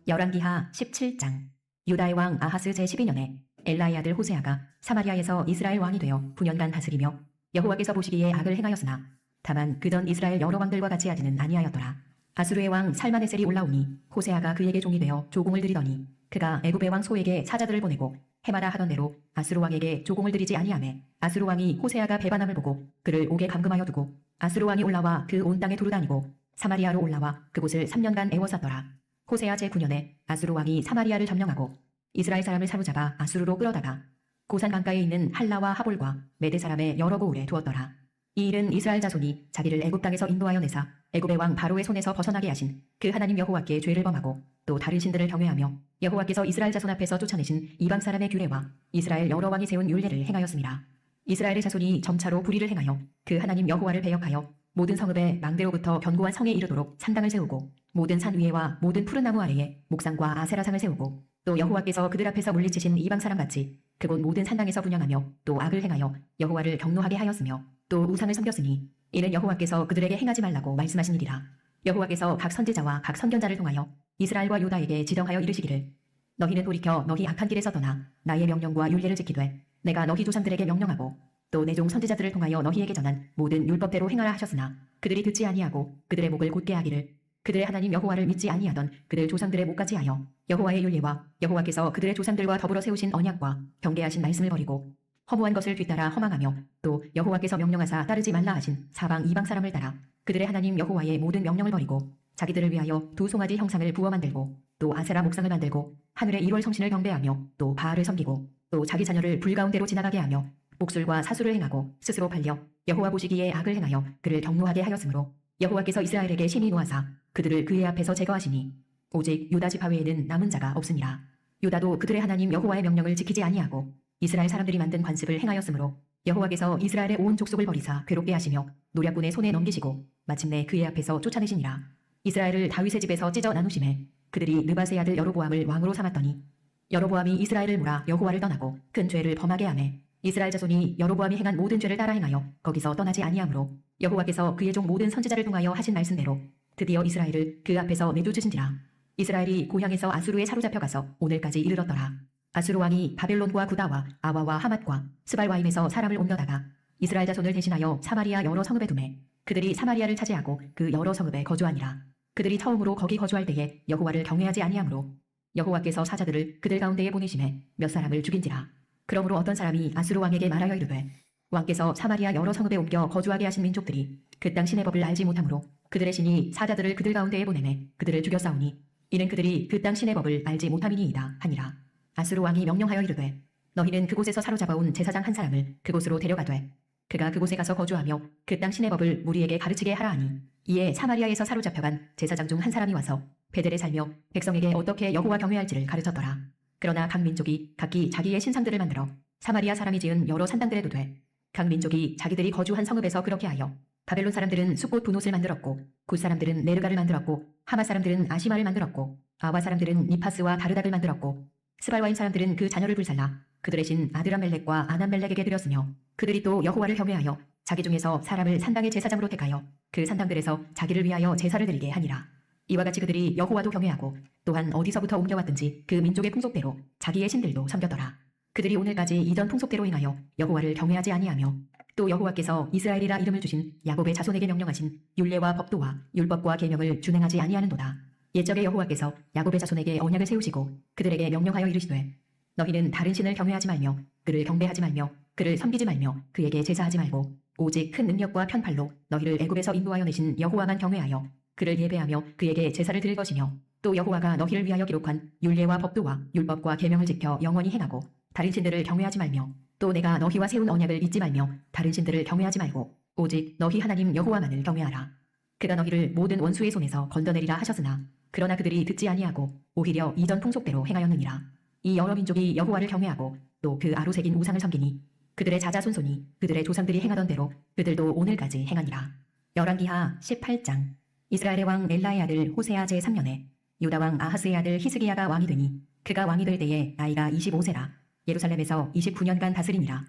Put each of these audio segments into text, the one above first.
열왕기하 17장. 유다의 왕 아하스 제12년에 엘라의 아들 호세아가 사마리아에서 이스라엘 왕이 되어 9년간 다스리며 여호와께서 보시기에 악을 행하였으나 다만 그전 이스라엘 여러 왕들과 같이 하지는 아니하였더라. 아수르의 왕 살마네셀이 올라오니 호세아가 그에게 종이 되어 조공을 드리더니 그가 애굽의 왕 소에게 사자들을 보내고 해마다 하던 대로 아수르 왕에게 조공을 드리지 아니하매 아수르 왕이 호세아가 배반함을 보고 그를 옥에 감금하여 두고 아수르 왕이 올라와 그 온 땅에 두루 다니고 사마리아로 올라와 그곳을 3년간 애워쌌더라. 호세아 제9년에 아수르 왕이 사마리아를 점령하고 이스라엘 사람을 사로잡아 아수르로 끌어다가 고산 강가에 있는 할라와 하볼과 메대 사람의 여러 고을에 두었더라. 이 일은 이스라엘 자손이 자기를 애굽 땅에서 인도하여 내사 애굽의 왕 바로의 손에서 벗어나게 하신 그 하나님 여호와께 죄를 범하고 또 다른 신들을 경외하며 여호와께서 이스라엘 자손 앞에서 쫓아내신 이방 사람의 규례와 이스라엘 여러 왕이 세운 율례를 행하였습니다. 이스라엘의 자손이 점차로 불의를 행하여 그 하나님 여호와를 배역하여 모든 성읍에 망대로부터 견고한 성에 이르도록 산당을 세우고 모든 산 위에와 모든 푸른 나무 아래에 목상과 아세라상을 세우고 또 여호와께서 그들 앞에서 물리치신 이방 사람같이 그곳 모든 산당에서 분향하며 또 악을 행하여 여호와를 경노하게 하였으며 또 우상을 섬겼으니 이는 여호와께서 그들에게 행하지 말라고 말씀하신 일이라. 여호와께서 각 선지자와 각 선견자를 통하여 이스라엘과 유다에게 지령하여 이르시기를 너희는 돌이켜 너희 악한 길에서 떠나 나의 명령과 율례를 지키되 내가 너희 조상들에게 명령하고 또 내 종 선지자들을 통하여 너희에게 전한 모든 율법대로 행하라 하셨으나 그들이 듣지 아니하고 그들의 목을 곧게 하기를 그들의 하나님 여호와를 믿지 아니하던 그들 조상들의 목같이 하여 여호와의 율례와 여호와께서 그들의 조상들과 더불어 세우신 언약과 경계하신 말씀을 버리고 허무한 것을 뒤따라 허망하며 또 여호와께서 명령하사 따르지 말라 하신 사방 이방 사람을 따라 그들의 하나님 여호와의 모든 명령을 버리고 자기들을 위하여 두 송아지 형상을 부어 만들고 또 아세라 목상을 만들고 하늘의 1월 성신을 경배하며 또 바알을 섬기고 또 자기 자녀를 불 가운데로 지나가게 하며 목술과 사수를 행하고 스스로 팔려 여호와 보시기에 악을 행하여 그를 경노하게 하였으므로 여호와께서 이스라엘에게 심히 노하사 그들을 그의 앞에서 제거하시니 오직 유다 지파 외에는 남은 자가 없으니라. 유다도 그들의 하나님 여호와의 명령을 지키지 아니하고 이스라엘 사람들이 만든 관습을 행하였으므로 여호와께서 이스라엘의 온 족속을 버리사 괴롭게 하시며 노략군의 손에 넘기시고 마침내 그의 앞에서 쫓아내시니라. 이스라엘을 다윗의 집에서 찢어 나누심에 그들이 느밧의 아들 여로보암을 왕으로 삼았더니 여로보암이 이스라엘을 몰아 여호와를 떠나고 큰 죄를 범하게 하매 이스라엘 자손이 여로보암이 행한 모든 죄를 따라 행하여 거기서 떠나지 아니하므로 여호와께서 그의 종 모든 선지자를 통하여 하신 말씀대로 드디어 이스라엘을 그 앞에서 내쫓으신지라. 이스라엘이 고향에서 아수르에 사로잡혀 가서 오늘까지 이르렀더라. 아수르 왕이 바벨론과 구다와 아와와 하맛과 스발와임에서 사람을 옮겨다가 이스라엘 자손을 대신하여 사마리아 여러 성읍에 두매 그들이 사마리아를 차지하고 그 여러 성읍에 거주하니라. 그들이 처음으로 거기 거주할 때에 여호와를 경외하지 아니하므로 여호와께서 사자들을 그들 가운데에 보내심에 몇 사람을 죽인지라. 그러므로 어떤 사람이 아수르 왕에게 말하여 이르되 왕께서 사마리아 여러 성읍에 옮겨 거주하게 하신 민족들이 그 땅 신의 법을 알지 못하므로 그들의 신이 사자들을 그들 가운데에 보내매 그들을 죽였사오니 이는 그들이 그 땅 신의 법을 알지 못함이니이다 하니라. 아수르 왕이 명령하여 이르되 너희는 그곳에서 사로잡아온 제사장 한 사람을 그곳으로 데려가되 그가 그곳에 가서 거주하며 그 땅 신의 법을 무리에게 가르치게 하라 하니 이에 사마리아에서 사로잡혀간 제사장 중 한 사람이 와서 베델에 살며 백성에게 어떻게 여호와 경외할지를 가르쳤더라. 그러나 각 민족이 각기 자기의 신상들을 만들어 사마리아 사람이 지은 여러 산당들에 두되 각 민족이 자기들이 거주한 성읍에서 그렇게 하여 바벨론 사람들은 숫꽃 분옷을 만들었고 굿 사람들은 네르가를 만들었고 하맛 사람들은 아시마를 만들었고 아와 사람들은 니파스와 다르닥을 만들었고 스발와임 사람들은 그 자녀를 불살라 그들의 신 아드람멜렉과 아남멜렉에게 드렸으며 그들이 또 여호와를 경외하여 자기 중에서 사람을 산당의 제사장으로 택하여 그 산당들에서 자기를 위하여 제사를 드리게 하니라. 이와 같이 그들이 여호와도 경외하고 또한 어디서부터 옮겨왔든지 그 민족의 풍속대로 자기의 신들도 섬겼더라. 그들이 오늘까지 이전 풍속대로 행하여 여호와를 경외하지 아니하며 또 여호와께서 이스라엘이라 이름을 주신 야곱의 자손에게 명령하신 율례와 법도와 율법과 계명을 준행하지 아니하는도다. 옛적에 여호와께서 야곱의 자손에게 언약을 세우시고 그들에게 명령하여 이르시되 너희는 다른 신을 경외하지 말며 그를 경배하지 말며 그를 섬기지 말며 그에게 제사하지 말고 오직 큰 능력과 편팔로 너희를 애굽에서 인도하여 내신 여호와만 경외하여 그를 예배하며 그에게 제사를 드릴 것이며 또 여호와가 너희를 위하여 기록한 율례와 법도와 율법과 계명을 지켜 영원히 행하고 다른 신들을 경외하지 말며 또 내가 너희와 세운 언약을 잊지 말며 다른 신들을 경외하지 말고 오직 너희 하나님 여호와만을 경외하라. 그가 너희를 모든 원수의 손에서 건져내리라 하셨으나 그러나 그들이 듣지 아니하고 오히려 이전 풍속대로 행하였느니라. 이 여러 민족이 여호와를 경외하고 또 그 아로 새긴 우상을 섬기니 그들의 자자손손이 그들의 조상들이 행하던 대로 그들도 오늘까지 행하니라. 열왕기하 18장. 이스라엘의 왕 엘라의 아들 호세아 제3년에 유다 왕 아하스의 아들 히스기야가 왕이 되니 그가 왕이 될 때에 나이가 25세라. 예루살렘에서 29년간 다스리니라.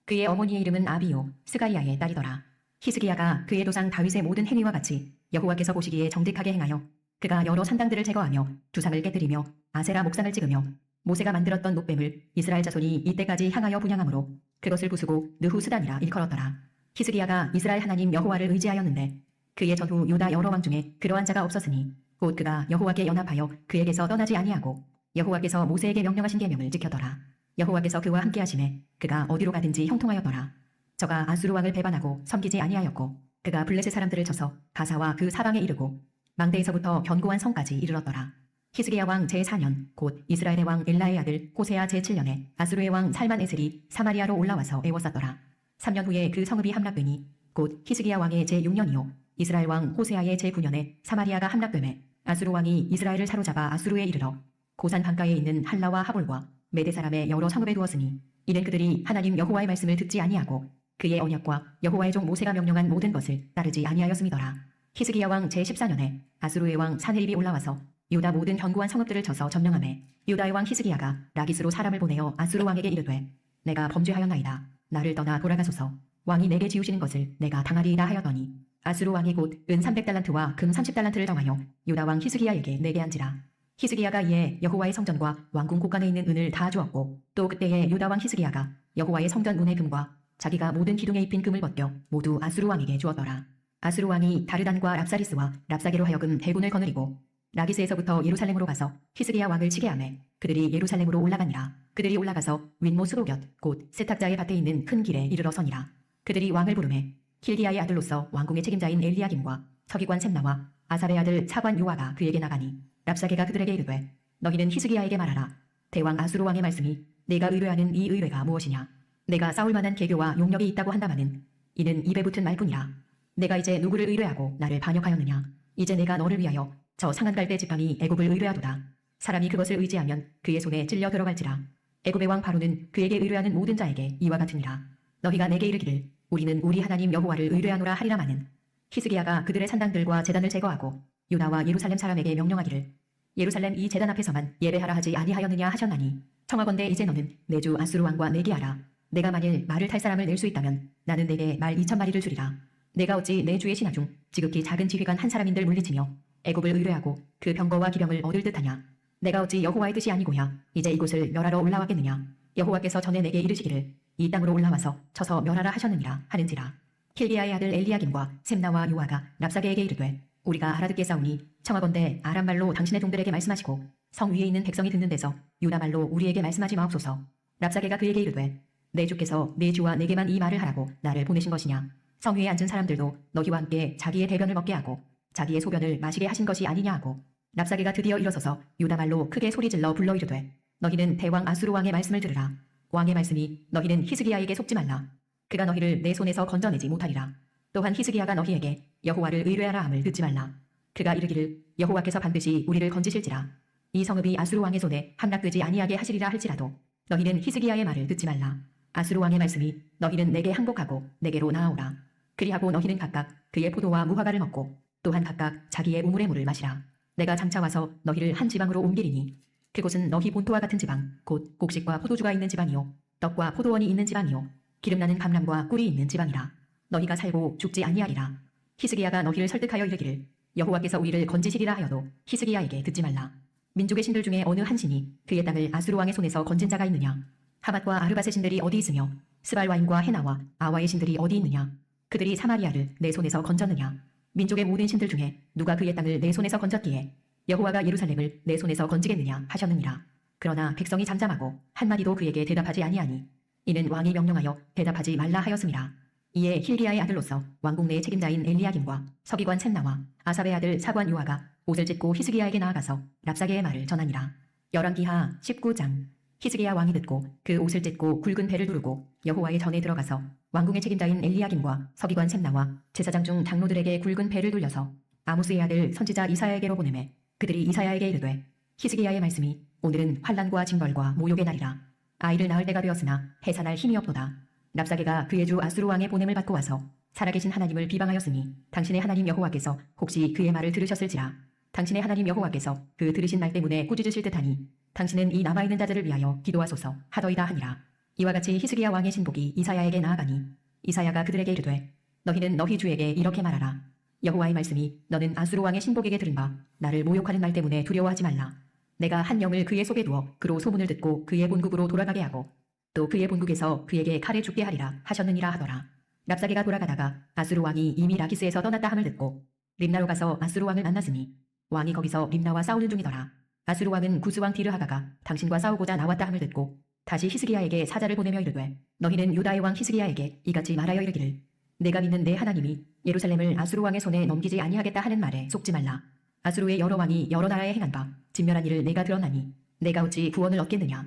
그의 어머니의 이름은 아비요 스가리야의 딸이더라. 히스기야가 그의 조상 다윗의 모든 행위와 같이 여호와께서 보시기에 정직하게 행하여 그가 여러 산당들을 제거하며 두상을 깨뜨리며 아세라 목상을 찍으며 모세가 만들었던 놋뱀을 이스라엘 자손이 이때까지 향하여 분향함으로 그것을 부수고 느후스단이라 일컬었더라. 히스기야가 이스라엘 하나님 여호와를 의지하였는데 그의 전후 유다 여러 왕 중에 그러한 자가 없었으니 곧 그가 여호와께 연합하여 그에게서 떠나지 아니하고 여호와께서 모세에게 명령하신 계명을 지켰더라. 여호와께서 그와 함께하심에 그가 어디로 가든지 형통하였더라. 저가 아수르 왕을 배반하고 섬기지 아니하였고 그가 블레셋 사람들을 쳐서 가사와 그 사방에 이르고 망대에서부터 견고한 성까지 이르렀더라. 히스기야 왕 제4년 곧 이스라엘의 왕 엘라의 아들 호세아 제7년에 아수르의 왕 살만에셀이 사마리아로 올라와서 애워쌌더라. 3년 후에 그 성읍이 함락되니 곧 히스기야 왕의 제6년이요 이스라엘 왕 호세아의 제9년에 사마리아가 함락되매 아수르 왕이 이스라엘을 사로잡아 아수르에 이르러 고산 강가에 있는 할라와 하볼과 메대 사람의 여러 성읍에 두었으니 이는 그들이 하나님 여호와의 말씀을 듣지 아니하고 그의 언약과 여호와의 종 모세가 명령한 모든 것을 따르지 아니하였음이더라. 히스기야 왕 제14년에 아수르의 왕 사네립이 올라와서 유다 모든 견고한 성읍들을 쳐서 점령하매 유다의 왕 히스기야가 라기스로 사람을 보내어 아수르 왕에게 이르되 내가 범죄하였나이다. 나를 떠나 돌아가소서. 왕이 내게 지우시는 것을 내가 당하리이다 하였더니 아수르 왕이 곧 은 300달란트와 금 30달란트를 정하여 유다 왕 히스기야에게 내게 한지라. 히스기야가 이에 여호와의 성전과 왕궁 곳간에 있는 은을 다 주었고 또 그때에 유다 왕 히스기야가 여호와의 성전 문의 금과 자기가 모든 기둥에 입힌 금을 벗겨 모두 아수르 왕에게 주었더라. 아수르 왕이 다르단과 랍사리스와 랍사게로 하여금 대군을 거느리고 라기스에서부터 예루살렘으로 가서 히스기야 왕을 치게 하매 그들이 예루살렘으로 올라가니라. 그들이 올라가서 윗모 수로곁 곧 세탁자의 밭에 있는 큰 길에 이르러 서니라. 그들이 왕을 부르매 힐기야의 아들로서 왕궁의 책임자인 엘리야김과 서기관 셈나와 아삽의 아들 차관 요아가 그에게 나가니 랍사게가 그들에게 이르되 너희는 히스기야에게 말하라. 대왕 아수르 왕의 말씀이 내가 의뢰하는 이 의뢰가 무엇이냐. 내가 싸울 만한 계교와 용력이 있다고 한다마는 이는 입에 붙은 말뿐이라. 내가 이제 누구를 의뢰하고 나를 반역하였느냐. 이제 내가 너를 위하여 저 상한갈대 지팡이 애굽을 의뢰하도다. 사람이 그것을 의지하면 그의 손에 찔려 들어갈지라. 애굽의 왕 바로는 그에게 의뢰하는 모든 자에게 이와 같으니라. 너희가 내게 이르기를 우리는 우리 하나님 여호와를 의뢰하노라 하리라마는 히스기야가 그들의 산당들과 제단을 제거하고 유다와 예루살렘 사람에게 명령하기를 예루살렘 이 제단 앞에서만 예배하라 하지 아니하였느냐 하셨나니 청하건대 이제 너는 내 주 아수르 왕과 내기하라. 내가 만일 말을 탈 사람을 낼 수 있다면 나는 내게 말 2,000마리를 주리라. 내가 어찌 내 주의 신하 중 지극히 작은 지휘관 한 사람인들 물리치며 애굽을 의뢰하고 그 병거와 기병을 얻을 듯하냐. 내가 어찌 여호와의 뜻이 아니고야 이제 이곳을 멸하러 올라왔겠느냐. 여호와께서 전에 내게 이르시기를 이 땅으로 올라와서 쳐서 멸하라 하셨느니라 하는지라. 힐기야의 아들 엘리야김과 셈나와 요아가 랍사게에게 이르되 우리가 알아듣겠사오니 청하건대 아람 말로 당신의 종들에게 말씀하시고 성 위에 있는 백성이 듣는 데서 유다 말로 우리에게 말씀하지 마옵소서. 랍사게가 그에게 이르되 내 주께서 내 주와 내게만 이 말을 하라고 나를 보내신 것이냐. 성 위에 앉은 사람들도 너희와 함께 자기의 대변을 먹게 하고 자기의 소변을 마시게 하신 것이 아니냐 하고 랍사게가 드디어 일어서서 유다 말로 크게 소리질러 불러 이르되 너희는 대왕 아수르 왕의 말씀을 들으라. 왕의 말씀이 너희는 히스기야에게 속지 말라. 그가 너희를 내 손에서 건져내지 못하리라. 또한 히스기야가 너희에게 여호와를 의뢰하라 함을 듣지 말라. 그가 이르기를 여호와께서 반드시 우리를 건지실지라. 이 성읍이 아수르 왕의 손에 함락되지 아니하게 하시리라 할지라도 너희는 히스기야의 말을 듣지 말라. 아수르 왕의 말씀이 너희는 내게 항복하고 내게로 나아오라. 그리하고 너희는 각각 그의 포도와 무화과를 먹고 또한 각각 자기의 우물의 물을 마시라. 내가 장차 와서 너희를 한 지방으로 옮기리니 그곳은 너희 본토와 같은 지방 곧 곡식과 포도주가 있는 지방이요 떡과 포도원이 있는 지방이요 기름나는 감람과 꿀이 있는 지방이라. 너희가 살고 죽지 아니하리라. 히스기야가 너희를 설득하여 이르기를 여호와께서 우리를 건지시리라 하여도 히스기야에게 듣지 말라. 민족의 신들 중에 어느 한 신이 그의 땅을 아수르 왕의 손에서 건진 자가 있느냐. 하맛과 아르밧의 신들이 어디 있으며 스발와임과 헤나와 아와의 신들이 어디 있느냐. 그들이 사마리아를 내 손에서 건졌느냐. 민족의 모든 신들 중에 누가 그의 땅을 내 손에서 건졌기에 여호와가 예루살렘을 내 손에서 건지겠느냐 하셨느니라. 그러나 백성이 잠잠하고 한마디도 그에게 대답하지 아니하니 이는 왕이 명령하여 대답하지 말라 하였음이라. 이에 힐기야의 아들로서 왕궁 내 책임자인 엘리야김과 서기관 셈나와 아삽의 아들 사관 요아가 옷을 찢고 히스기야에게 나아가서 랍사게의 말을 전하니라. 열왕기하 19장. 히스기야 왕이 듣고 그 옷을 찢고 굵은 배를 두르고 여호와의 전에 들어가서 왕궁의 책임자인 엘리야김과 서기관 셈나와 제사장 중 장로들에게 굵은 배를 돌려서 아모스의 아들 선지자 이사야에게로 보내매 그들이 이사야에게 이르되 히스기야의 말씀이 오늘은 환난과 징벌과 모욕의 날이라. 아이를 낳을 때가 되었으나 해산할 힘이 없도다. 랍사게가 그의 주 아수르 왕의 보냄을 받고 와서 살아계신 하나님을 비방하였으니 당신의 하나님 여호와께서 혹시 그의 말을 들으셨을지라. 당신의 하나님 여호와께서 그 들으신 말 때문에 꾸짖으실 듯하니 당신은 이 남아있는 자들을 위하여 기도하소서 하더이다 하니라. 이와 같이 히스기야 왕의 신복이 이사야에게 나아가니 이사야가 그들에게 이르되 너희는 너희 주에게 이렇게 말하라. 여호와의 말씀이 너는 아수르 왕의 신복에게 들은 바 나를 모욕하는 말 때문에 두려워하지 말라. 내가 한 영을 그의 속에 두어 그로 소문을 듣고 그의 본국으로 돌아가게 하고 또 그의 본국에서 그에게 칼에 죽게 하리라 하셨느니라 하더라. 랍사게가 돌아가다가 아수르 왕이 이미 라기스에서 떠났다 함을 듣고 림나로 가서 아수르 왕을 만났으니 왕이 거기서 림나와 싸우는 중이더라. 아수르 왕은 구스 왕 디르하가가 당신과 싸우고자 나왔다 함을 듣고 다시 히스기야에게 사자를 보내며 이르되 너희는 유다의 왕 히스기야에게 이같이 말하여 이르기를 내가 믿는 내 하나님이 예루살렘을 아수르 왕의 손에 넘기지 아니하겠다 하는 말에 속지 말라. 아수르의 여러 왕이 여러 나라에 행한 바 진멸한 일을 내가 들었나니 내가 어찌 구원을 얻겠느냐.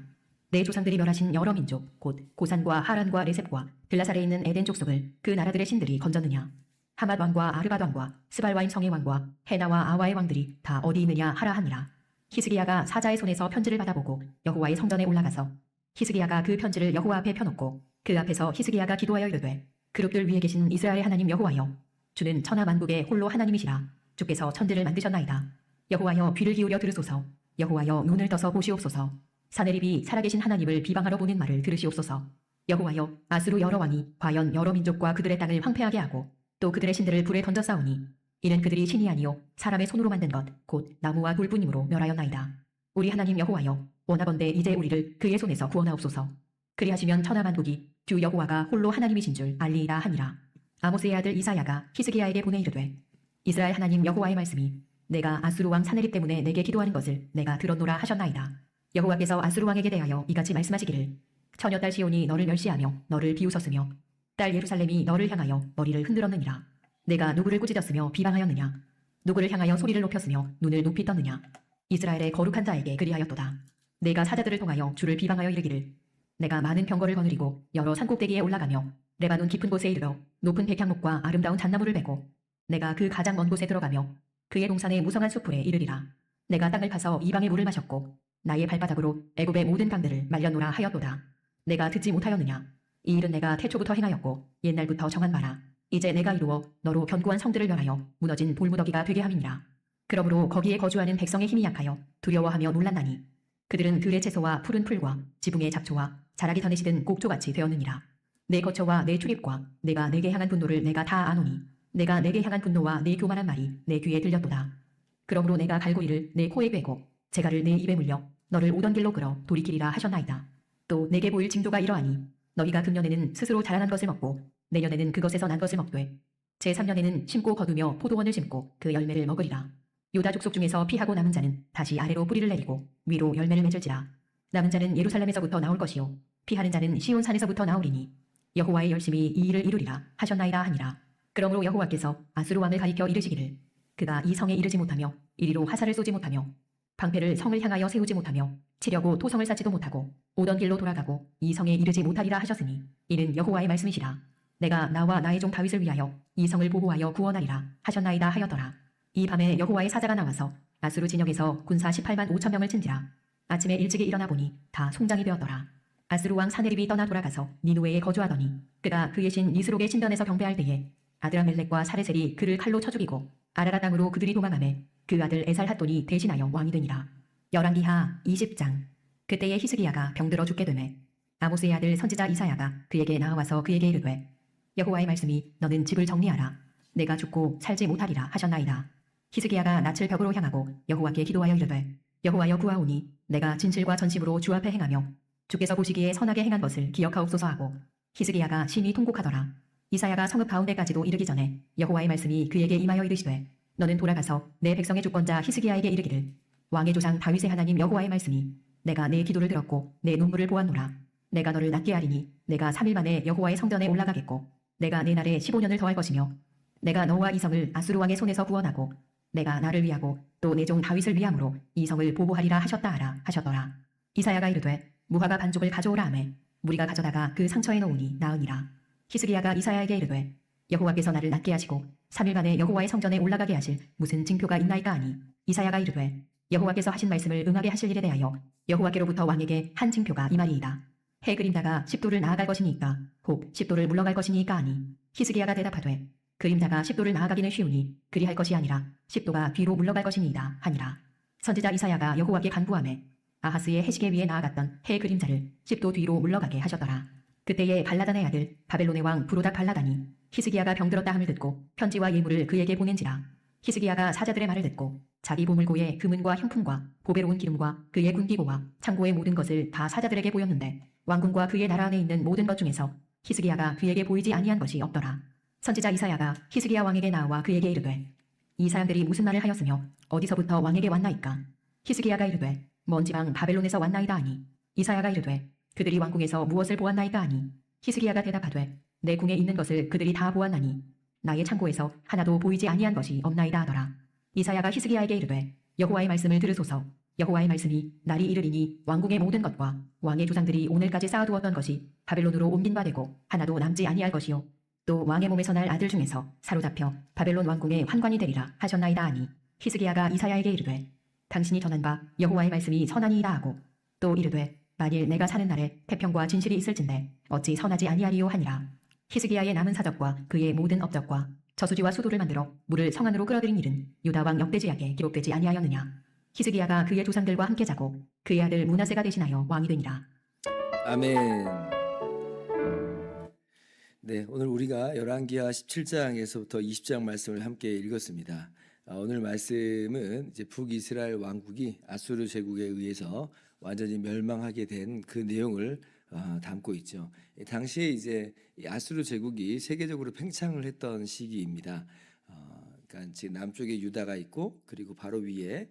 내 조상들이 멸하신 여러 민족 곧 고산과 하란과 레셉과 들라살에 있는 에덴 족속을 그 나라들의 신들이 건졌느냐. 하맛 왕과 아르밧 왕과 스발와임 성의 왕과 헤나와 아와의 왕들이 다 어디 있느냐 하라 하니라. 히스기야가 사자의 손에서 편지를 받아보고 여호와의 성전에 올라가서 히스기야가 그 편지를 여호와 앞에 펴놓고 그 앞에서 히스기야가 기도하여 이르되 그룹들 위에 계신 이스라엘 하나님 여호와여 주는 천하 만국의 홀로 하나님이시라. 주께서 천지를 만드셨나이다. 여호와여 귀를 기울여 들으소서. 여호와여 눈을 떠서 보시옵소서. 사내립이 살아계신 하나님을 비방하러 보는 말을 들으시옵소서. 여호와여 아수르 여러 왕이 과연 여러 민족과 그들의 땅을 황폐하게 하고 또 그들의 신들을 불에 던져 싸우니 이는 그들이 신이 아니요 사람의 손으로 만든 것 곧 나무와 돌뿐이므로 멸하였나이다. 우리 하나님 여호와여 원하건대 이제 우리를 그의 손에서 구원하옵소서. 그리하시면 천하 만국이 주 여호와가 홀로 하나님이신 줄 알리이다 하니라. 아모스의 아들 이사야가 히스기야에게 보내 이르되 이스라엘 하나님 여호와의 말씀이 내가 아수르 왕 사네립 때문에 내게 기도하는 것을 내가 들었노라 하셨나이다. 여호와께서 아수르 왕에게 대하여 이같이 말씀하시기를 처녀딸 시온이 너를 멸시하며 너를 비웃었으며 딸 예루살렘이 너를 향하여 머리를 흔들었느니라. 내가 누구를 꾸짖었으며 비방하였느냐. 누구를 향하여 소리를 높였으며 눈을 높이 떴느냐. 이스라엘의 거룩한 자에게 그리하였도다. 내가 사자들을 통하여 주를 비방하여 이르기를 내가 많은 병거를 거느리고 여러 산꼭대기에 올라가며 레바논 깊은 곳에 이르러 높은 백향목과 아름다운 잣나무를 베고 내가 그 가장 먼 곳에 들어가며 그의 동산의 무성한 숲풀에 이르리라. 내가 땅을 파서 이방의 물을 마셨고 나의 발바닥으로 애굽의 모든 강들을 말려놓으라 하였도다. 내가 듣지 못하였느냐. 이 일은 내가 태초부터 행하였고 옛날부터 정한 바라. 이제 내가 이루어 너로 견고한 성들을 멸하여 무너진 돌무더기가 되게 함이니라. 그러므로 거기에 거주하는 백성의 힘이 약하여 두려워하며 놀랐나니 그들은 들의 채소와 푸른 풀과 지붕의 잡초와 자라기 전에 시든 곡초같이 되었느니라. 내 거처와 내 출입과 내가 내게 향한 분노를 내가 다 아노니 내가 내게 향한 분노와 내 교만한 말이 내 귀에 들렸도다. 그러므로 내가 갈고리를 내 코에 꿰고 재갈을 내 입에 물려 너를 오던 길로 끌어 돌이키리라 하셨나이다. 또 내게 보일 징조가 이러하니 너희가 금년에는 스스로 자라난 것을 먹고 내년에는 그것에서 난 것을 먹되 제3년에는 심고 거두며 포도원을 심고 그 열매를 먹으리라. 유다 족속 중에서 피하고 남은 자는 다시 아래로 뿌리를 내리고 위로 열매를 맺을지라. 남은 자는 예루살렘에서부터 나올 것이요 피하는 자는 시온 산에서부터 나오리니 여호와의 열심히 이 일을 이루리라 하셨나이다 하니라. 그러므로 여호와께서 아수르 왕을 가리켜 이르시기를 그가 이 성에 이르지 못하며 이리로 화살을 쏘지 못하며 방패를 성을 향하여 세우지 못하며 치려고 토성을 쌓지도 못하고 오던 길로 돌아가고 이 성에 이르지 못하리라 하셨으니 이는 여호와의 말씀이시라. 내가 나와 나의 종 다윗을 위하여 이 성을 보호하여 구원하리라 하셨나이다 하였더라. 이 밤에 여호와의 사자가 나와서 아수르 진영에서 군사 18만 5천 명을 친지라. 아침에 일찍이 일어나 보니 다 송장이 되었더라. 아수르 왕 사네립이 떠나 돌아가서 니누웨에 거주하더니 그가 그의 신 니스록의 신전에서 경배할 때에 아드라멜렉과 사레셀이 그를 칼로 쳐 죽이고 아라라 땅으로 그들이 도망하매 그 아들 에살핫돈이 대신하여 왕이 되니라. 열왕기하 20장. 그때에 히스기야가 병들어 죽게 되매 아모스의 아들 선지자 이사야가 그에게 나와서 그에게 이르되 여호와의 말씀이 너는 집을 정리하라. 내가 죽고 살지 못하리라 하셨나이다. 히스기야가 낯을 벽으로 향하고 여호와께 기도하여 이르되 여호와여 구하오니 내가 진실과 전심으로 주 앞에 행하며 주께서 보시기에 선하게 행한 것을 기억하옵소서 하고 히스기야가 심히 통곡하더라. 이사야가 성읍 가운데까지도 이르기 전에 여호와의 말씀이 그에게 임하여 이르시되 너는 돌아가서 내 백성의 주권자 히스기야에게 이르기를 왕의 조상 다윗의 하나님 여호와의 말씀이 내가 내 기도를 들었고 내 눈물을 보았노라. 내가 너를 낫게 하리니 내가 3일 만에 여호와의 성전에 올라가겠고 내가 내 날에 15년을 더할 것이며 내가 너와 이 성을 아수르 왕의 손에서 구원하고 내가 나를 위하고 또 내 종 다윗을 위함으로 이 성을 보호하리라 하셨다 하라 하셨더라. 이사야가 이르되 무화과 반죽을 가져오라 하매 무리가 가져다가 그 상처에 놓으니 나으니라. 히스기야가 이사야에게 이르되 여호와께서 나를 낫게 하시고 3일 만에 여호와의 성전에 올라가게 하실 무슨 징표가 있나이까 하니 이사야가 이르되 여호와께서 하신 말씀을 응하게 하실 일에 대하여 여호와께로부터 왕에게 한 징표가 이 말이이다. 해 그림자가 10도를 나아갈 것이니까 혹 10도를 물러갈 것이니까 하니 히스기야가 대답하되 그림자가 10도를 나아가기는 쉬우니 그리할 것이 아니라 10도가 뒤로 물러갈 것이니이다 하니라. 선지자 이사야가 여호와께 간구하매 아하스의 해시계 위에 나아갔던 해 그림자를 10도 뒤로 물러가게 하셨더라. 그때에 발라단의 아들 바벨론의 왕 부로닥 발라단이 히스기야가 병들었다 함을 듣고 편지와 예물을 그에게 보낸지라. 히스기야가 사자들의 말을 듣고 자기 보물고에 금은과 향품과 보배로운 기름과 그의 군기고와 창고의 모든 것을 다 사자들에게 보였는데 왕궁과 그의 나라 안에 있는 모든 것 중에서 히스기야가 그에게 보이지 아니한 것이 없더라. 선지자 이사야가 히스기야 왕에게 나와 그에게 이르되 이 사람들이 무슨 말을 하였으며 어디서부터 왕에게 왔나이까. 히스기야가 이르되 먼 지방 바벨론에서 왔나이다 하니 이사야가 이르되 그들이 왕궁에서 무엇을 보았나이까 하니 히스기야가 대답하되 내 궁에 있는 것을 그들이 다 보았나니 나의 창고에서 하나도 보이지 아니한 것이 없나이다 하더라. 이사야가 히스기야에게 이르되 여호와의 말씀을 들으소서. 여호와의 말씀이 날이 이르리니 왕궁의 모든 것과 왕의 조상들이 오늘까지 쌓아두었던 것이 바벨론으로 옮긴 바 되고 하나도 남지 아니할 것이요 또 왕의 몸에서 날 아들 중에서 사로잡혀 바벨론 왕궁의 환관이 되리라 하셨나이다 하니 히스기야가 이사야에게 이르되 당신이 전한 바 여호와의 말씀이 선하니이다 하고 또 이르되 만일 내가 사는 날에 태평과 진실이 있을진데 어찌 선하지 아니하리요 하니라. 히스기야의 남은 사적과 그의 모든 업적과 저수지와 수도를 만들어 물을 성 안으로 끌어들인 일은 유다 왕 역대지약에 기록되지 아니하였느냐. 히스기야가 그의 조상들과 함께 자고 그의 아들 므낫세가 대신하여 왕이 되니라. 아멘. 네, 오늘 우리가 열왕기하 17장에서부터 20장 말씀을 함께 읽었습니다. 오늘 말씀은 이제 북이스라엘 왕국이 아수르 제국에 의해서 완전히 멸망하게 된 그 내용을 담고 있죠. 당시에 이제 아수르 제국이 세계적으로 팽창을 했던 시기입니다. 그러니까 지금 남쪽에 유다가 있고 그리고 바로 위에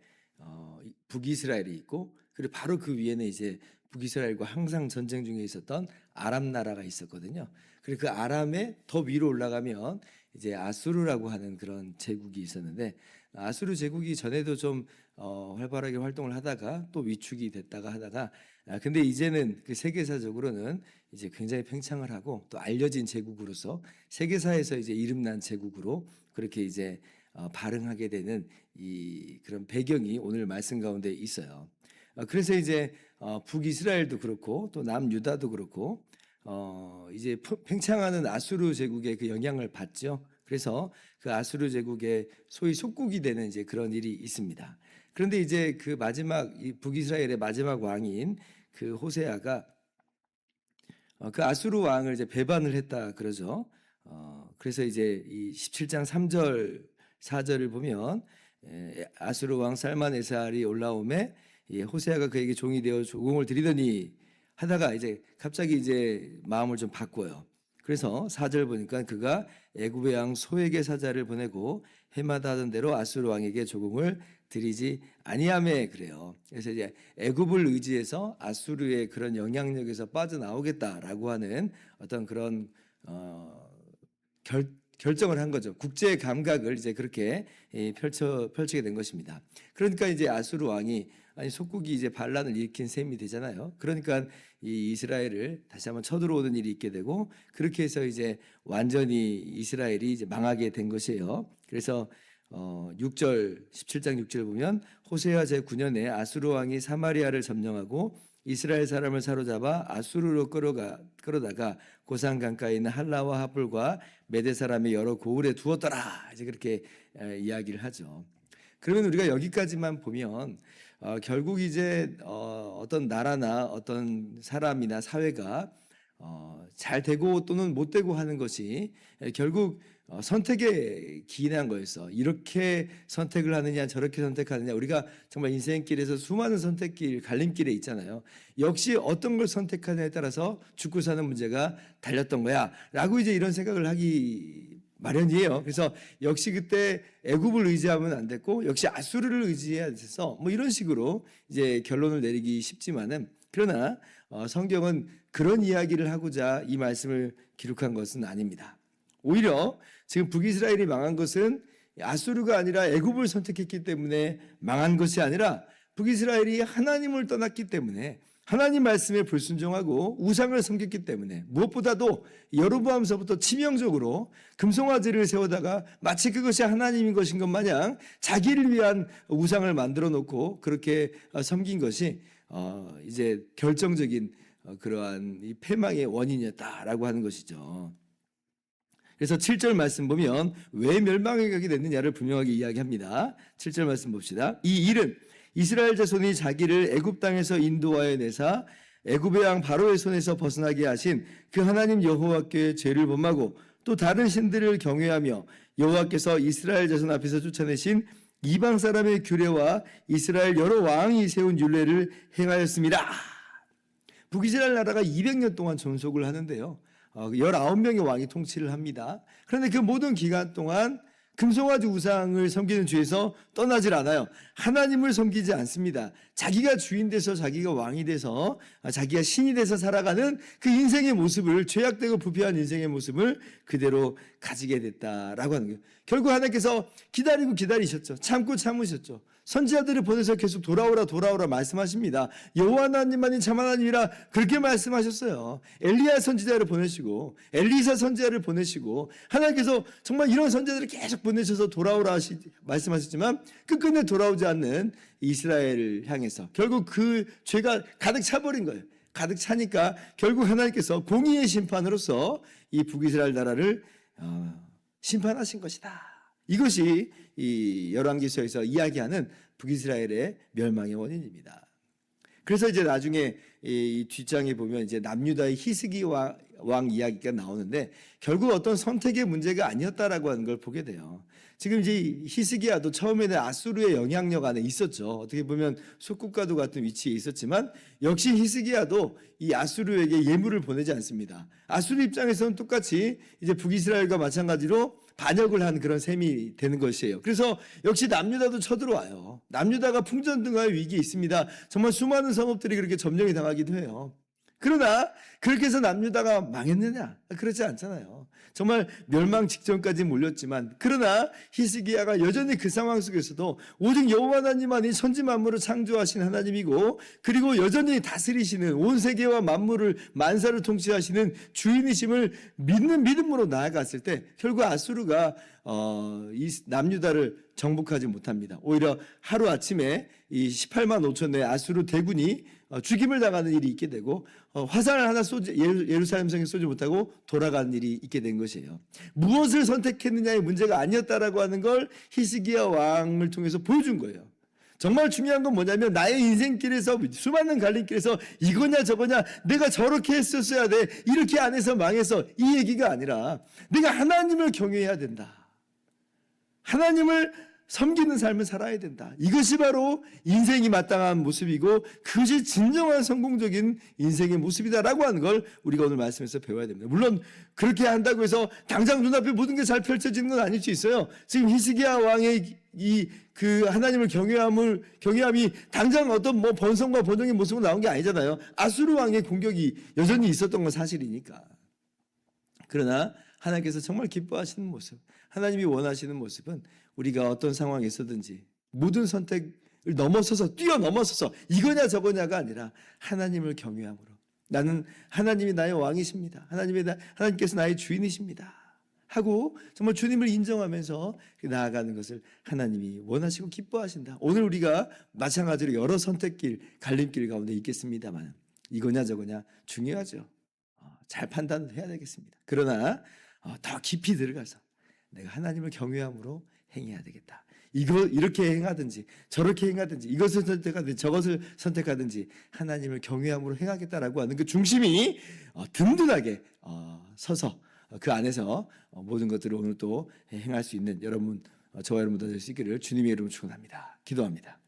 북이스라엘이 있고 그리고 바로 그 위에는 이제 북이스라엘과 항상 전쟁 중에 있었던 아람 나라가 있었거든요. 그리고 그 아람의 더 위로 올라가면 이제 아수르라고 하는 그런 제국이 있었는데 아수르 제국이 전에도 좀 활발하게 활동을 하다가 또 위축이 됐다가 하다가 근데 이제는 그 세계사적으로는 이제 굉장히 팽창을 하고 또 알려진 제국으로서 세계사에서 이제 이름난 제국으로 그렇게 이제 발흥하게 되는 이 그런 배경이 오늘 말씀 가운데 있어요. 그래서 이제 북이스라엘도 그렇고 또 남유다도 그렇고 이제 팽창하는 아수르 제국의 그 영향을 받죠. 그래서 그 아수르 제국의 소위 속국이 되는 이제 그런 일이 있습니다. 그런데 이제 그 마지막 이 북이스라엘의 마지막 왕인 그 호세아가 그 아수르 왕을 이제 배반을 했다 그러죠. 그래서 이제 이 17장 3절 4절을 보면 아수르 왕 살만에살이 올라오매 호세아가 그에게 종이 되어 조공을 드리더니 하다가 이제 갑자기 이제 마음을 좀 바꿔요. 그래서 4절 보니까 그가 애굽의 왕 소에게 사자를 보내고 해마다 하던 대로 아수르 왕에게 조공을 드리지 아니하매 그래요. 그래서 이제 애굽을 의지해서 아수르의 그런 영향력에서 빠져나오겠다라고 하는 어떤 그런 결정을 한 거죠. 국제 감각을 이제 그렇게 펼치게 된 것입니다. 그러니까 이제 아수르 왕이 속국이 이제 반란을 일으킨 셈이 되잖아요. 그러니까 이 이스라엘을 다시 한번 쳐들어오는 일이 있게 되고 그렇게 해서 이제 완전히 이스라엘이 이제 망하게 된 것이에요. 그래서 6절 17장 6절 보면 호세아 제9년에 아수르 왕이 사마리아를 점령하고 이스라엘 사람을 사로잡아 아수르로 끌어다가 고산 강가에 있는 할라와 하불과 메대 사람의 여러 고을에 두었더라. 이제 그렇게 이야기를 하죠. 그러면 우리가 여기까지만 보면 결국 이제 어떤 나라나 어떤 사람이나 사회가 잘 되고 또는 못 되고 하는 것이 결국 선택에 기인한 거였어. 이렇게 선택을 하느냐 저렇게 선택하느냐 우리가 정말 인생길에서 수많은 선택길 갈림길에 있잖아요. 역시 어떤 걸 선택하느냐에 따라서 죽고 사는 문제가 달렸던 거야 라고 이제 이런 생각을 하기 마련이에요. 그래서 역시 그때 애굽을 의지하면 안 됐고 역시 아수르를 의지해야 돼서 뭐 이런 식으로 이제 결론을 내리기 쉽지만은 그러나 성경은 그런 이야기를 하고자 이 말씀을 기록한 것은 아닙니다. 오히려 지금 북이스라엘이 망한 것은 아수르가 아니라 애굽을 선택했기 때문에 망한 것이 아니라 북이스라엘이 하나님을 떠났기 때문에 하나님 말씀에 불순종하고 우상을 섬겼기 때문에 무엇보다도 여로보암서부터 치명적으로 금송아지를 세우다가 마치 그것이 하나님인 것인 것 마냥 자기를 위한 우상을 만들어 놓고 그렇게 섬긴 것이 이제 결정적인 그러한 이 패망의 원인이었다라고 하는 것이죠. 그래서 7절 말씀 보면 왜 멸망에 가게 됐느냐를 분명하게 이야기합니다. 7절 말씀 봅시다. 이 일은 이스라엘 자손이 자기를 애굽 땅에서 인도하여 내사 애굽의 왕 바로의 손에서 벗어나게 하신 그 하나님 여호와께 죄를 범하고 또 다른 신들을 경외하며 여호와께서 이스라엘 자손 앞에서 쫓아내신 이방 사람의 규례와 이스라엘 여러 왕이 세운 율례를 행하였습니다. 북이스라엘 나라가 200년 동안 존속을 하는데요. 19명의 왕이 통치를 합니다. 그런데 그 모든 기간 동안 금송아지 우상을 섬기는 죄에서 떠나질 않아요. 하나님을 섬기지 않습니다. 자기가 주인 돼서 자기가 왕이 돼서 자기가 신이 돼서 살아가는 그 인생의 모습을, 죄악되고 부패한 인생의 모습을 그대로 가지게 됐다라고 하는 거예요. 결국 하나님께서 기다리셨죠. 참고 참으셨죠. 선지자들을 보내서 계속 돌아오라 말씀하십니다. 여호와 하나님만이 참 하나님이라 그렇게 말씀하셨어요. 엘리야 선지자를 보내시고 엘리사 선지자를 보내시고 하나님께서 정말 이런 선지자들을 계속 보내셔서 돌아오라 말씀하셨지만 끝끝내 돌아오지 않는 이스라엘을 향해서 결국 그 죄가 가득 차버린 거예요. 가득 차니까 결국 하나님께서 공의의 심판으로서 이 북이스라엘 나라를 심판하신 것이다. 이것이 이 열왕기서에서 이야기하는 북이스라엘의 멸망의 원인입니다. 그래서 이제 나중에 이 뒷장에 보면 이제 남유다의 히스기 왕 이야기가 나오는데 결국 어떤 선택의 문제가 아니었다라고 하는 걸 보게 돼요. 지금 이제 히스기야도 처음에는 아수르의 영향력 안에 있었죠. 어떻게 보면 속국가도 같은 위치에 있었지만 역시 히스기야도 이 아수르에게 예물을 보내지 않습니다. 아수르 입장에서는 똑같이 이제 북이스라엘과 마찬가지로 반역을 한 그런 셈이 되는 것이에요. 그래서 역시 남유다도 쳐들어와요. 남유다가 풍전등화의 위기에 있습니다. 정말 수많은 성읍들이 그렇게 점령이 당하기도 해요. 그러나 그렇게 해서 남유다가 망했느냐? 그렇지 않잖아요. 정말 멸망 직전까지 몰렸지만 그러나 히스기야가 여전히 그 상황 속에서도 오직 여호와 하나님만이 천지 만물을 창조하신 하나님이고 그리고 여전히 다스리시는 온 세계와 만물을 만사를 통치하시는 주인이심을 믿는 믿음으로 나아갔을 때 결국 아수르가 이 남유다를 정복하지 못합니다. 오히려 하루아침에 이 18만 5천의 아수르 대군이 죽임을 당하는 일이 있게 되고 화살을 하나 예루살렘 성에 쏘지 못하고 돌아가는 일이 있게 된 것이에요. 무엇을 선택했느냐의 문제가 아니었다라고 하는 걸 히스기야 왕을 통해서 보여준 거예요. 정말 중요한 건 뭐냐면 나의 인생길에서 수많은 갈림길에서 이거냐 저거냐 내가 저렇게 했었어야 돼 이렇게 안 해서 망해서 이 얘기가 아니라 내가 하나님을 경외해야 된다. 하나님을 섬기는 삶을 살아야 된다. 이것이 바로 인생이 마땅한 모습이고 그것이 진정한 성공적인 인생의 모습이다라고 하는 걸 우리가 오늘 말씀에서 배워야 됩니다. 물론 그렇게 한다고 해서 당장 눈앞에 모든 게 잘 펼쳐지는 건 아닐 수 있어요. 지금 히스기야 왕의 그 하나님을 경외함이 당장 어떤 뭐 번성과 번영의 모습으로 나온 게 아니잖아요. 아수르 왕의 공격이 여전히 있었던 건 사실이니까. 그러나 하나님께서 정말 기뻐하시는 모습, 하나님이 원하시는 모습은 우리가 어떤 상황에 있었든지 모든 선택을 뛰어넘어서서 이거냐 저거냐가 아니라 하나님을 경외함으로 나는 하나님이 나의 왕이십니다. 하나님께서 나의 주인이십니다. 하고 정말 주님을 인정하면서 나아가는 것을 하나님이 원하시고 기뻐하신다. 오늘 우리가 마찬가지로 여러 선택길, 갈림길 가운데 있겠습니다만 이거냐 저거냐 중요하죠. 잘 판단을 해야 되겠습니다. 그러나 더 깊이 들어가서 내가 하나님을 경외함으로 행해야 되겠다. 이렇게 행하든지 저렇게 행하든지 이것을 선택하든지 저것을 선택하든지 하나님을 경외함으로 행하겠다라고 하는 그 중심이 든든하게 서서 그 안에서 모든 것들을 오늘 또 행할 수 있는 여러분, 저와 여러분들 될 수 있기를 주님의 이름으로 축원합니다. 기도합니다.